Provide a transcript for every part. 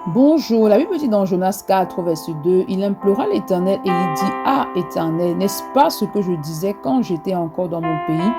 Bonjour, la Bible dit dans Jonas 4, verset 2, il implora l'Éternel et il dit, ah Éternel, n'est-ce pas ce que je disais quand j'étais encore dans mon pays?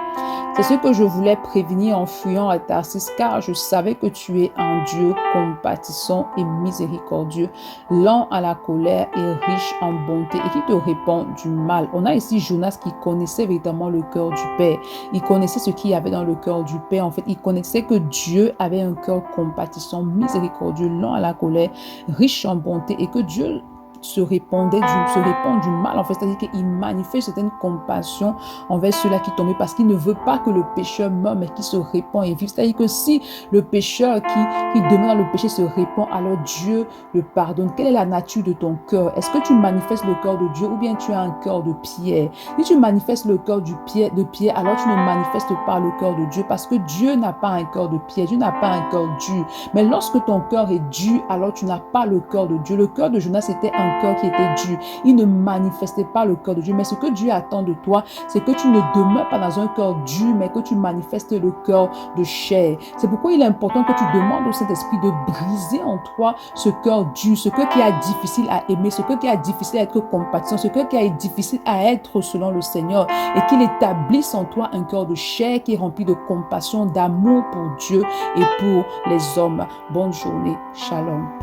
C'est ce que je voulais prévenir en fuyant à Tarsis, car je savais que tu es un Dieu compatissant et miséricordieux, lent à la colère et riche en bonté, et qui te répand du mal. On a ici Jonas qui connaissait véritablement le cœur du Père. Il connaissait ce qu'il y avait dans le cœur du Père. En fait, il connaissait que Dieu avait un cœur compatissant, miséricordieux, lent à la colère, riche en bonté, et que Dieu se répand du mal, en fait, c'est-à-dire qu'il manifeste certaine compassion envers ceux-là qui tombent parce qu'il ne veut pas que le pécheur meure, mais qu'il se répand et vive. C'est-à-dire que si le pécheur qui demeure dans le péché se répand, alors Dieu le pardonne. Quelle est la nature de ton cœur? Est-ce que tu manifestes le cœur de Dieu ou bien tu as un cœur de pierre? Si tu manifestes le cœur de pierre, alors tu ne manifestes pas le cœur de Dieu parce que Dieu n'a pas un cœur de pierre, Dieu n'a pas un cœur dur. Mais lorsque ton cœur est dur, alors tu n'as pas le cœur de Dieu. Le cœur de Jonas était un cœur qui était dur. Il ne manifestait pas le cœur de Dieu. Mais ce que Dieu attend de toi, c'est que tu ne demeures pas dans un cœur dur, mais que tu manifestes le cœur de chair. C'est pourquoi il est important que tu demandes au Saint-Esprit de briser en toi ce cœur dur, ce cœur qui est difficile à aimer, ce cœur qui est difficile à être compatissant, ce cœur qui est difficile à être selon le Seigneur, et qu'il établisse en toi un cœur de chair qui est rempli de compassion, d'amour pour Dieu et pour les hommes. Bonne journée. Shalom.